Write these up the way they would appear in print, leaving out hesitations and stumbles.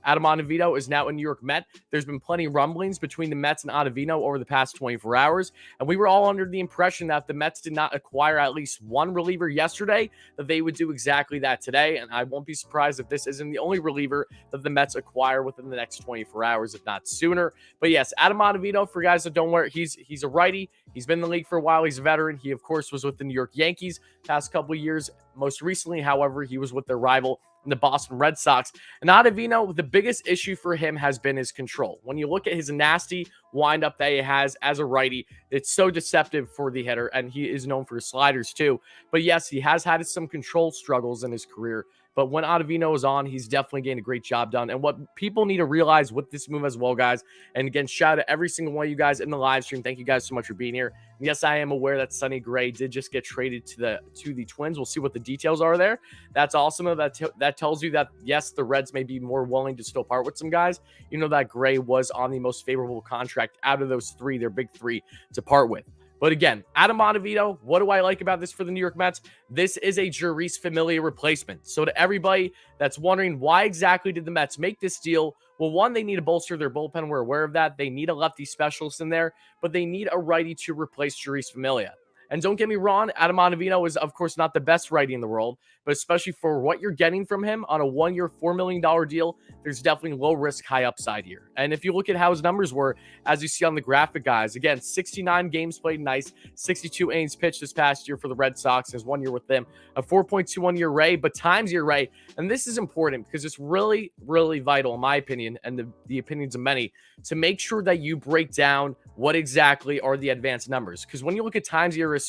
Adam Ottavino is now a New York Met. There's been plenty of rumblings between the Mets and Ottavino over the past 24 hours, and we were all under the impression that if the Mets did not acquire at least one reliever yesterday, that they would do exactly that today, and I won't be surprised if this isn't the only reliever that the Mets acquire within the next 24 hours, if not sooner. But yes, Adam Ottavino, for guys that don't worry, he's a righty. He's been in the league for a while. He's a veteran. He, of course, was with the New York Yankees past couple of years. Most recently, however, he was with their rival in the Boston Red Sox. And Ottavino, the biggest issue for him has been his control. When you look at his nasty windup that he has as a righty, it's so deceptive for the hitter, and he is known for his sliders too. But yes, he has had some control struggles in his career. But when Ottavino is on, he's definitely getting a great job done. And what people need to realize with this move as well, guys, and again, shout out to every single one of you guys in the live stream. Thank you guys so much for being here. And yes, I am aware that Sonny Gray did just get traded to the Twins. We'll see what the details are there. That's awesome. That tells you that, yes, the Reds may be more willing to still part with some guys. You know that Gray was on the most favorable contract out of those three, their big three, to part with. But again, Adam Ottavino, what do I like about this for the New York Mets? This is a Jeurys Familia replacement. So to everybody that's wondering why exactly did the Mets make this deal, well, one, they need to bolster their bullpen. We're aware of that. They need a lefty specialist in there, but they need a righty to replace Jeurys Familia. And don't get me wrong, Adam Ottavino is, of course, not the best righty in the world, but especially for what you're getting from him on a one-year, $4 million deal, there's definitely low risk, high upside here. And if you look at how his numbers were, as you see on the graphic, guys, again, 69 games played nice, 62 innings pitched this past year for the Red Sox, his 1 year with them, a 4.21 ERA, but times ERA. And this is important because it's really, really vital, in my opinion, and the opinions of many, to make sure that you break down what exactly are the advanced numbers. Because when you look at times ERA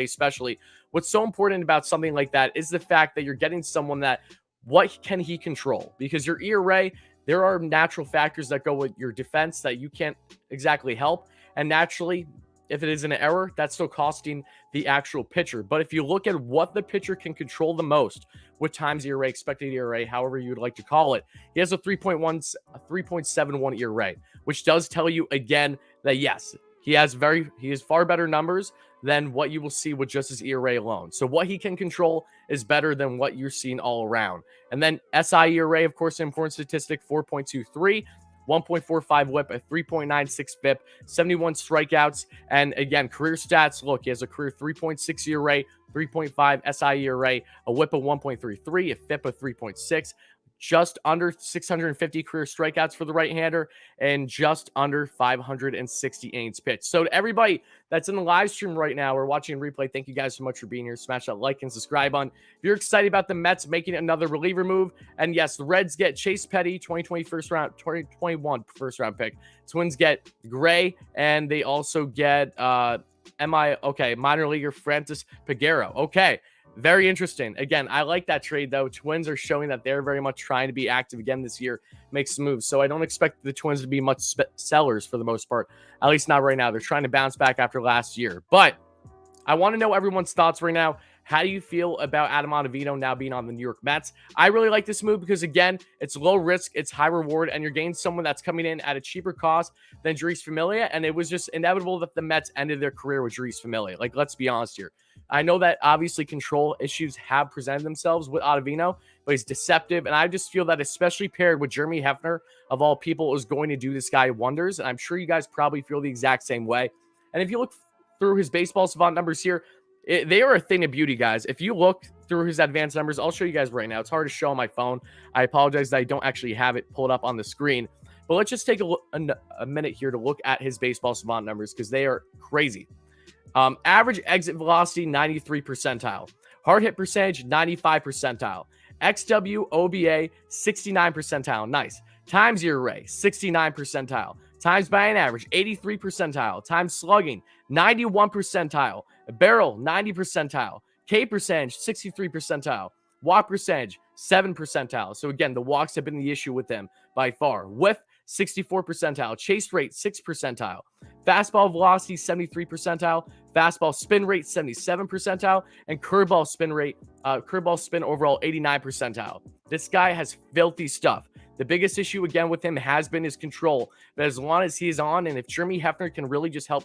especially, what's so important about something like that is the fact that you're getting someone that, what can he control? Because your ERA, there are natural factors that go with your defense that you can't exactly help. And naturally, if it is an error, that's still costing the actual pitcher. But if you look at what the pitcher can control the most with times ERA, expected ERA, however you would like to call it, he has a 3.71 ERA, which does tell you again that yes, he has far better numbers than what you will see with just his ERA alone. So what he can control is better than what you're seeing all around. And then SI ERA, of course, an important statistic, 4.23. 1.45 whip, a 3.96 FIP, 71 strikeouts, and again, career stats. Look, he has a career 3.6 ERA, 3.5 SI ERA, a whip of 1.33, a FIP of 3.6, just under 650 career strikeouts for the right-hander, and just under 560 innings pitched. So to everybody that's in the live stream right now or watching replay, thank you guys so much for being here. Smash that like and subscribe button. If you're excited about the Mets making another reliever move, and yes, the Reds get Chase Petty, 2021 first round pick. Twins get Gray, and they also get minor leaguer Francis Peguero. Okay. Very interesting. Again, I like that trade, though. Twins are showing that they're very much trying to be active again this year, make some moves. So I don't expect the Twins to be much sellers for the most part, at least not right now. They're trying to bounce back after last year. But I want to know everyone's thoughts right now. How do you feel about Adam Ottavino now being on the New York Mets? I really like this move because, again, it's low risk, it's high reward, and you're getting someone that's coming in at a cheaper cost than Jeurys Familia, and it was just inevitable that the Mets ended their career with Jeurys Familia. Like, let's be honest here. I know that obviously control issues have presented themselves with Ottavino, but he's deceptive, and I just feel that especially paired with Jeremy Hefner, of all people, is going to do this guy wonders, and I'm sure you guys probably feel the exact same way. And if you look through his baseball savant numbers here, they are a thing of beauty, guys. If you look through his advanced numbers, I'll show you guys right now. It's hard to show on my phone. I apologize that I don't actually have it pulled up on the screen. But let's just take a minute here to look at his baseball savant numbers because they are crazy. Average exit velocity, 93 percentile. Hard hit percentage, 95 percentile. XW, OBA, 69 percentile. Nice. Times ERA, 69 percentile. Times batting average, 83 percentile. Times slugging, 91 percentile. Barrel, 90 percentile. K percentage, 63 percentile. Walk percentage, 7 percentile. So again, the walks have been the issue with them by far. Whiff, 64 percentile. Chase rate, 6 percentile. Fastball velocity, 73 percentile. Fastball spin rate, 77 percentile. And curveball spin overall, 89 percentile. This guy has filthy stuff. The biggest issue, again, with him has been his control. But as long as he's on, and if Jeremy Hefner can really just help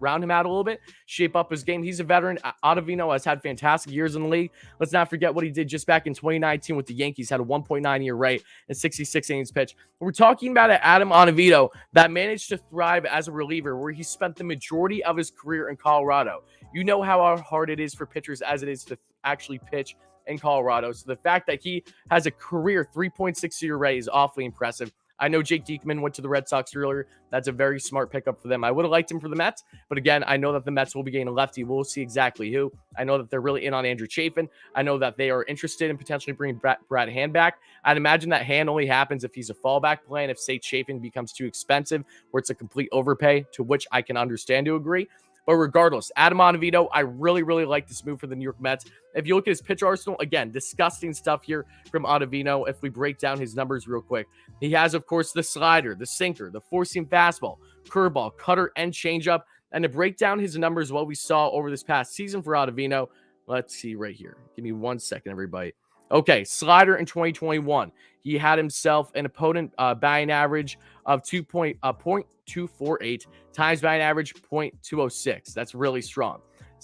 round him out a little bit, shape up his game. He's a veteran. Ottavino has had fantastic years in the league. Let's not forget what he did just back in 2019 with the Yankees, had a 1.9 year rate and 66 innings pitched. We're talking about Adam Ottavino that managed to thrive as a reliever, where he spent the majority of his career in Colorado. You know how hard it is for pitchers as it is to actually pitch in Colorado. So the fact that he has a career 3.6 year rate is awfully impressive. I know Jake Diekman went to the Red Sox earlier. That's a very smart pickup for them. I would have liked him for the Mets, but again, I know that the Mets will be getting a lefty. We'll see exactly who. I know that they're really in on Andrew Chafin. I know that they are interested in potentially bringing Brad Hand back. I'd imagine that Hand only happens if he's a fallback plan, if, say, Chafin becomes too expensive, where it's a complete overpay, to which I can understand to agree. But regardless, Adam Ottavino, I really, really like this move for the New York Mets. If you look at his pitch arsenal, again, disgusting stuff here from Ottavino. If we break down his numbers real quick, he has, of course, the slider, the sinker, the four-seam fastball, curveball, cutter, and changeup. And to break down his numbers, what we saw over this past season for Ottavino, let's see right here. Give me 1 second, everybody. Okay, slider in 2021. He had himself an opponent batting average of 0.248 times batting average 0.206. That's really strong.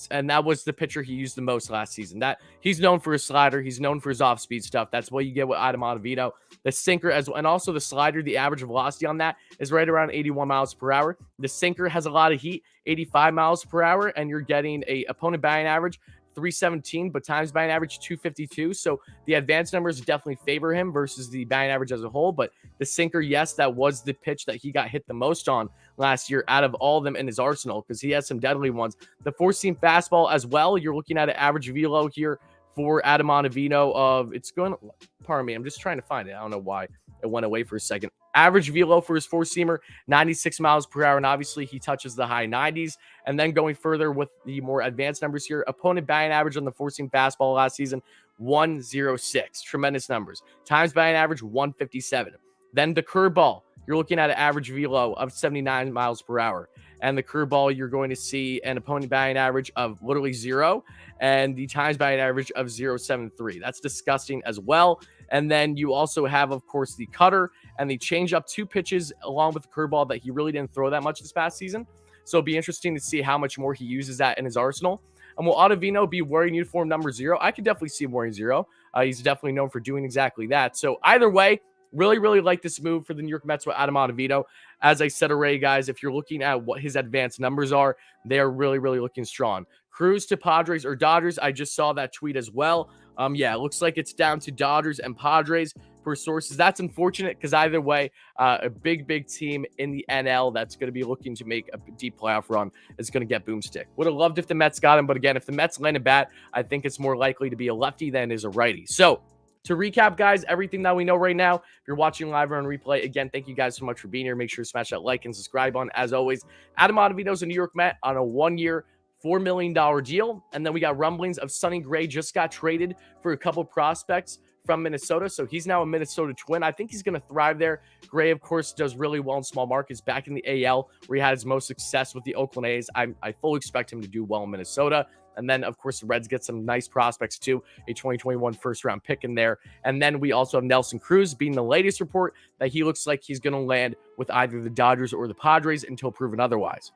And that was the pitcher he used the most last season. That he's known for his slider. He's known for his off-speed stuff. That's what you get with Adam Ottavino. The sinker as well, and also the slider, the average velocity on that is right around 81 miles per hour. The sinker has a lot of heat, 85 miles per hour, and you're getting a opponent batting average 317, but times batting average 252. So the advanced numbers definitely favor him versus the batting average as a whole. But the sinker, yes, that was the pitch that he got hit the most on last year out of all of them in his arsenal, because he has some deadly ones. The four-seam fastball as well, you're looking at an average velo here for Adam Ottavino of, it's going, pardon me, I'm just trying to find it. I don't know why it went away for a second. Average velo for his four-seamer, 96 miles per hour, and obviously he touches the high 90s. And then going further with the more advanced numbers here, opponent batting average on the four-seam fastball last season, 106. Tremendous numbers. Times batting average, 157. Then the curveball, you're looking at an average velo of 79 miles per hour. And the curveball, you're going to see an opponent batting average of literally 0, and the times batting average of 0.73. That's disgusting as well. And then you also have, of course, the cutter and the changeup, 2 pitches along with the curveball that he really didn't throw that much this past season. So it'll be interesting to see how much more he uses that in his arsenal. And will Ottavino be wearing uniform number 0? I could definitely see him wearing 0. He's definitely known for doing exactly that. So either way, really, really like this move for the New York Mets with Adam Ottavino. As I said already, guys, if you're looking at what his advanced numbers are, they are really, really looking strong. Cruz to Padres or Dodgers. I just saw that tweet as well. Yeah, it looks like it's down to Dodgers and Padres per sources. That's unfortunate because either way, a big, big team in the NL that's going to be looking to make a deep playoff run is going to get boomstick. Would have loved if the Mets got him, but again, if the Mets land a bat, I think it's more likely to be a lefty than is a righty. So, to recap, guys, everything that we know right now, if you're watching live or on replay, again, thank you guys so much for being here. Make sure to smash that like and subscribe button. As always, Adam Ottavino's a New York Met on a 1-year, $4 million deal. And then we got rumblings of Sonny Gray just got traded for a couple prospects from Minnesota. So he's now a Minnesota Twin. I think he's going to thrive there. Gray, of course, does really well in small markets back in the AL, where he had his most success with the Oakland A's. I fully expect him to do well in Minnesota. And then, of course, the Reds get some nice prospects, too. A 2021 first-round pick in there. And then we also have Nelson Cruz being the latest report that he looks like he's going to land with either the Dodgers or the Padres until proven otherwise.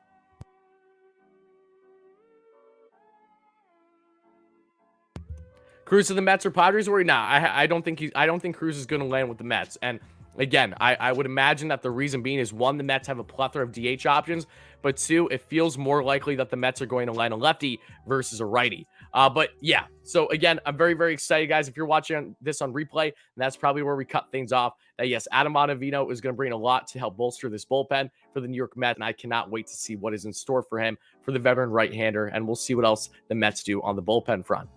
Cruz to the Mets or Padres? Or nah, I don't think Cruz is going to land with the Mets. And again, I would imagine that the reason being is, 1, the Mets have a plethora of DH options, but 2, it feels more likely that the Mets are going to land a lefty versus a righty. But yeah, so again, I'm very, very excited, guys. If you're watching this on replay, and that's probably where we cut things off, that yes, Adam Ottavino is going to bring a lot to help bolster this bullpen for the New York Mets, and I cannot wait to see what is in store for him, for the veteran right-hander, and we'll see what else the Mets do on the bullpen front.